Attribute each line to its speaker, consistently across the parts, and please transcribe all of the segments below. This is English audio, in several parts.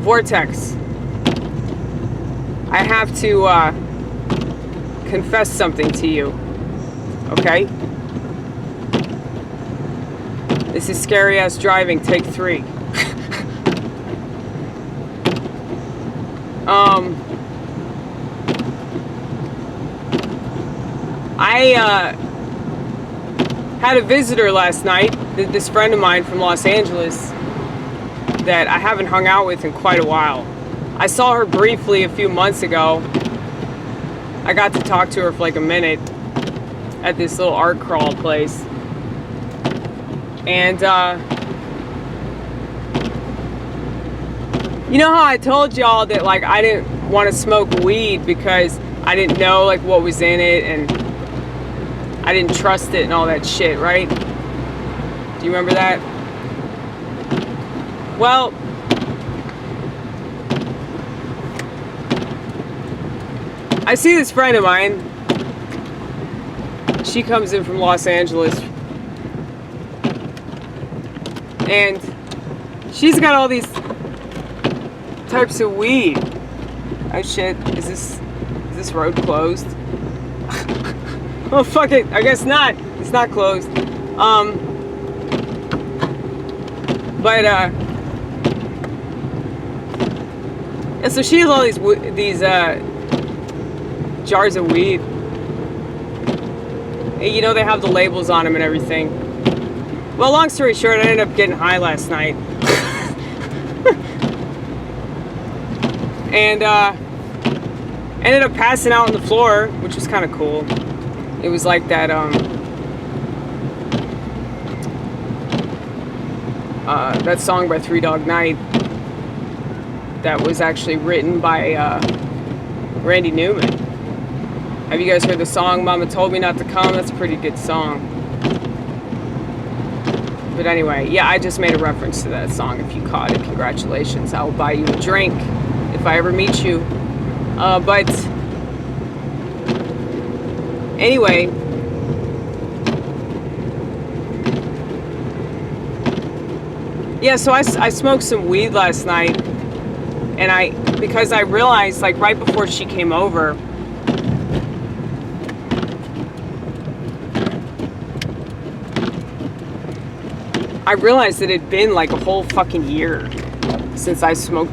Speaker 1: Vortex, I have to confess something to you, okay? This is Scary Ass Driving, take 3. I had a visitor last night, this friend of mine from Los Angeles that I haven't hung out with in quite a while. I saw her briefly a few months ago. I got to talk to her for like a minute at this little art crawl place. And you know how I told y'all that like I didn't want to smoke weed because I didn't know like what was in it and I didn't trust it and all that shit, right? Do you remember that? Well, I see this friend of mine. She comes in from Los Angeles. And she's got all these types of weed. Oh shit, is this road closed? Oh fuck it, I guess not. It's not closed. And so she has all these jars of weed. And you know they have the labels on them and everything. Well, long story short, I ended up getting high last night. And ended up passing out on the floor, which was kind of cool. It was like that that song by Three Dog Night that was actually written by Randy Newman. Have you guys heard the song Mama Told Me Not to Come? That's a pretty good song. But anyway, yeah, I just made a reference to that song. If you caught it, congratulations. I will buy you a drink if I ever meet you. But anyway, yeah, so I smoked some weed last night, and because I realized, like, right before she came over, I realized that it had been like a whole fucking year since I smoked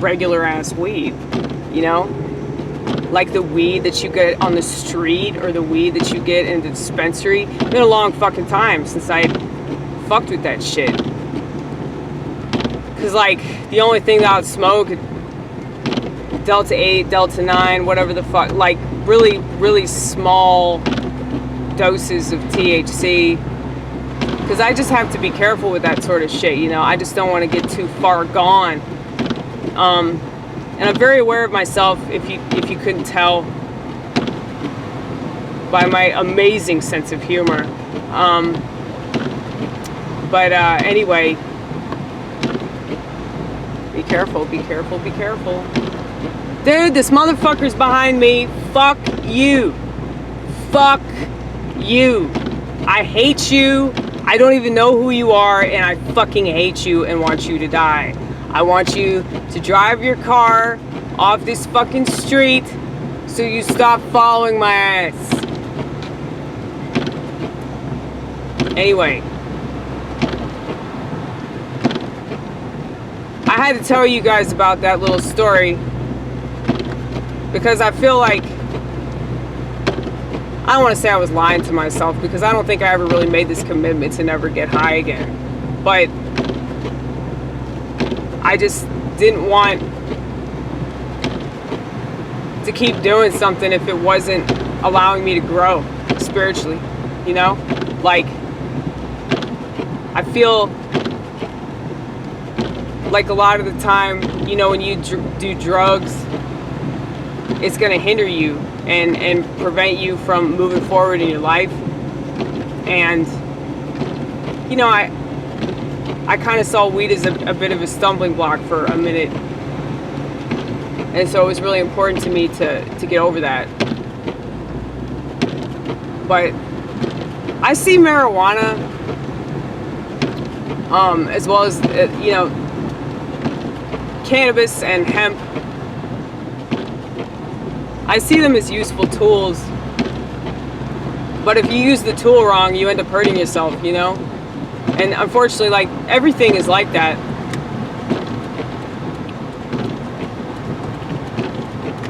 Speaker 1: regular ass weed, you know? Like the weed that you get on the street or the weed that you get in the dispensary. It's been a long fucking time since I fucked with that shit. Cause like the only thing that I would smoke, Delta 8, Delta 9, whatever the fuck, like really, really small doses of THC. Cause I just have to be careful with that sort of shit, you know? I just don't want to get too far gone. And I'm very aware of myself, if you couldn't tell by my amazing sense of humor. Anyway, be careful, be careful, be careful. Dude, this motherfucker's behind me. Fuck you. Fuck you. I hate you. I don't even know who you are, and I fucking hate you and want you to die. I want you to drive your car off this fucking street so you stop following my ass. Anyway, I had to tell you guys about that little story because I feel like, I don't want to say I was lying to myself because I don't think I ever really made this commitment to never get high again. But I just didn't want to keep doing something if it wasn't allowing me to grow spiritually, you know? Like, I feel like a lot of the time, you know, when you do drugs, it's going to hinder you and prevent you from moving forward in your life. And, you know, I kind of saw weed as a bit of a stumbling block for a minute. And so it was really important to me to get over that. But I see marijuana, as well as, you know, cannabis and hemp, I see them as useful tools. But if you use the tool wrong, you end up hurting yourself, you know? And unfortunately, like, everything is like that.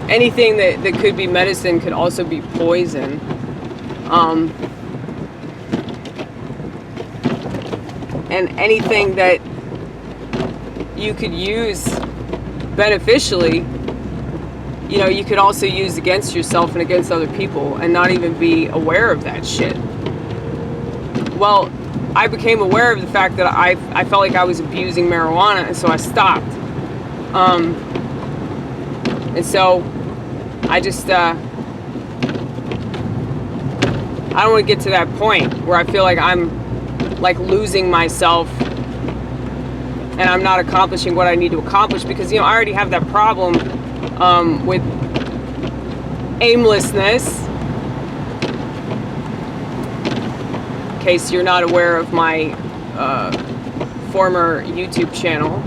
Speaker 1: Anything that could be medicine could also be poison. And anything that you could use beneficially, you know, you could also use against yourself and against other people and not even be aware of that shit. Well, I became aware of the fact that I felt like I was abusing marijuana, and so I stopped. And so I just, I don't want to get to that point where I feel like I'm like losing myself and I'm not accomplishing what I need to accomplish, because, you know, I already have that problem with aimlessness. In case you're not aware of my former YouTube channel,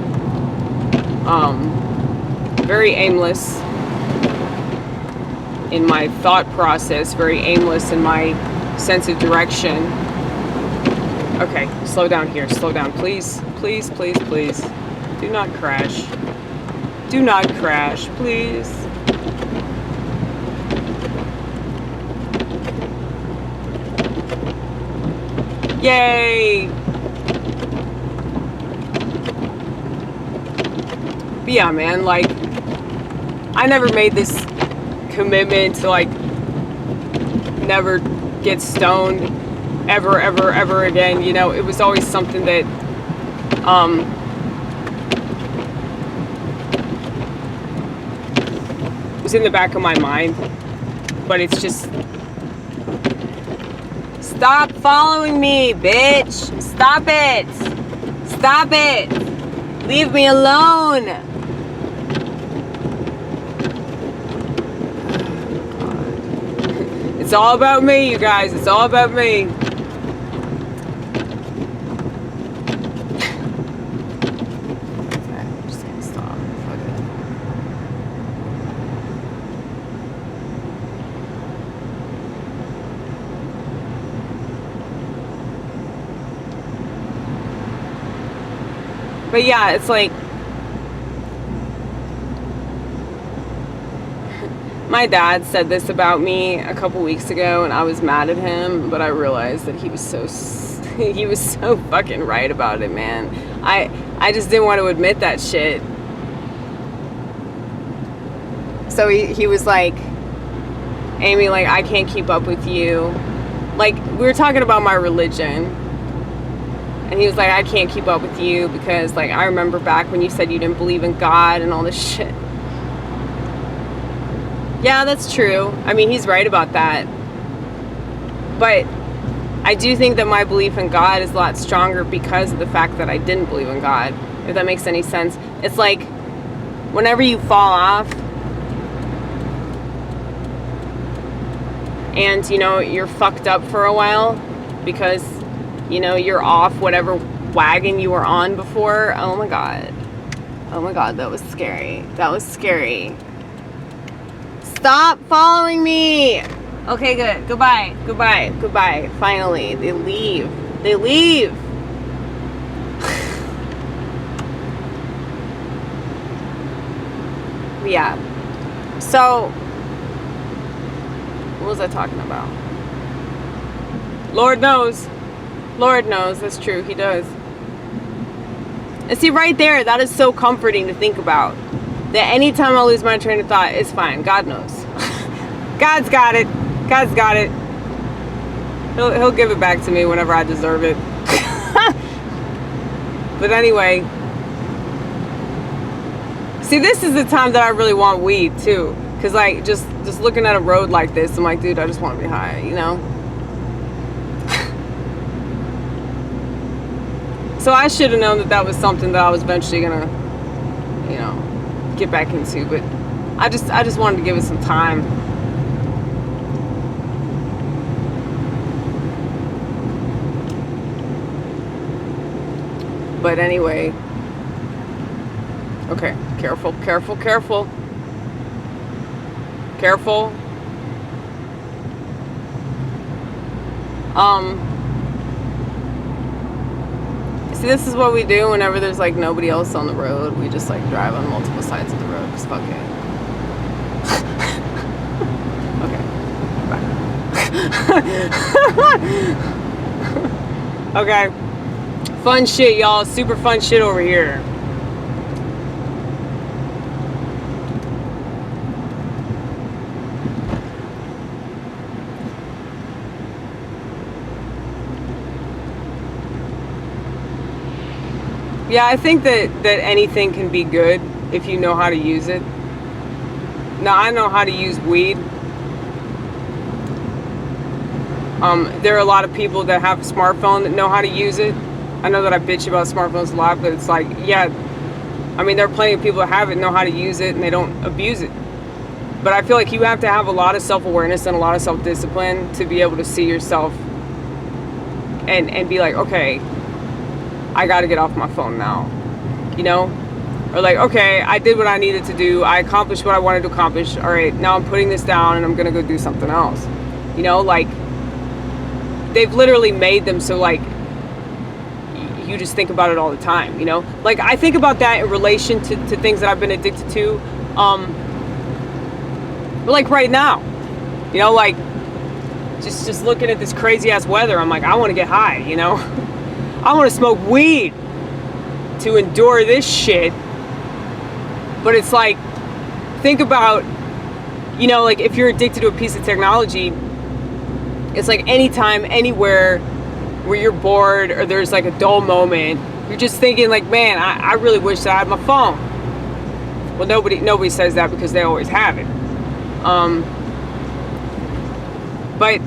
Speaker 1: very aimless in my thought process, very aimless in my sense of direction. Okay, slow down here, slow down, please, please, please, please. Do not crash. Do not crash, please. Yay! But yeah, man, like, I never made this commitment to, like, never get stoned ever, ever, ever again. You know, it was always something that, was in the back of my mind, but it's just, stop following me, bitch. Stop it. Stop it. Leave me alone. It's all about me, you guys. It's all about me. I'm just gonna stop. Fuck it. But yeah, it's like, my dad said this about me a couple weeks ago, and I was mad at him, but I realized that he was so fucking right about it, man. I just didn't want to admit that shit. So he was like, Amy, like, I can't keep up with you. Like, we were talking about my religion, and he was like, I can't keep up with you because, like, I remember back when you said you didn't believe in God and all this shit. Yeah, that's true. I mean, he's right about that. But I do think that my belief in God is a lot stronger because of the fact that I didn't believe in God, if that makes any sense. It's like, whenever you fall off and, you know, you're fucked up for a while because, you know, you're off whatever wagon you were on before. Oh my God. Oh my God, that was scary. That was scary. Stop following me. Okay, good. Goodbye. Goodbye. Goodbye. Finally, they leave. They leave. Yeah. So, what was I talking about? Lord knows. Lord knows. That's true. He does. And see, right there, that is so comforting to think about. That anytime I lose my train of thought, it's fine. God knows. God's got it. God's got it. He'll give it back to me whenever I deserve it. But anyway. See, this is the time that I really want weed, too. Because, like, just looking at a road like this, I'm like, dude, I just want to be high, you know? So I should have known that that was something that I was eventually going to, you know, get back into, but I just wanted to give it some time. But anyway, Okay, careful, careful, careful. Careful. See, this is what we do whenever there's like nobody else on the road. We just like drive on multiple sides of the road. Just fuck it. Okay. Bye. Okay. Fun shit, y'all. Super fun shit over here. Yeah, I think that anything can be good if you know how to use it. Now, I know how to use weed. There are a lot of people that have a smartphone that know how to use it. I know that I bitch about smartphones a lot, but it's like, yeah, I mean, there are plenty of people that have it, know how to use it, and they don't abuse it. But I feel like you have to have a lot of self-awareness and a lot of self-discipline to be able to see yourself and be like, okay, I gotta get off my phone now, you know? Or like, okay, I did what I needed to do. I accomplished what I wanted to accomplish. All right, now I'm putting this down and I'm gonna go do something else. You know, like, they've literally made them so like, you just think about it all the time, you know? Like, I think about that in relation to things that I've been addicted to. But like right now, you know, like, just looking at this crazy ass weather, I'm like, I wanna get high, you know? I want to smoke weed to endure this shit. But it's like, think about, you know, like if you're addicted to a piece of technology, it's like anytime, anywhere where you're bored or there's like a dull moment, you're just thinking like, man, I really wish that I had my phone. Well, nobody says that because they always have it. But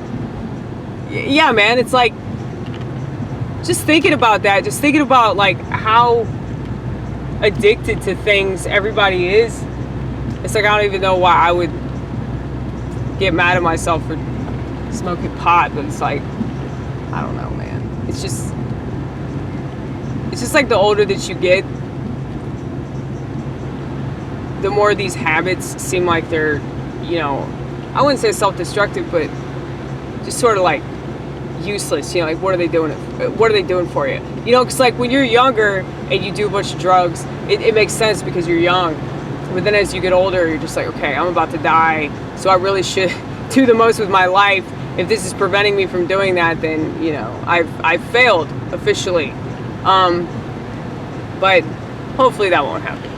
Speaker 1: yeah, man, it's like, just thinking about that, just thinking about like how addicted to things everybody is. It's like, I don't even know why I would get mad at myself for smoking pot, but it's like, I don't know, man. It's just like the older that you get, the more these habits seem like they're, you know, I wouldn't say self-destructive, but just sort of like useless, you know, like what are they doing for you, you know? Because like when you're younger and you do a bunch of drugs, it makes sense because you're young. But then as you get older, you're just like, okay, I'm about to die, so I really should do the most with my life. If this is preventing me from doing that, then, you know, I've failed officially. But hopefully that won't happen.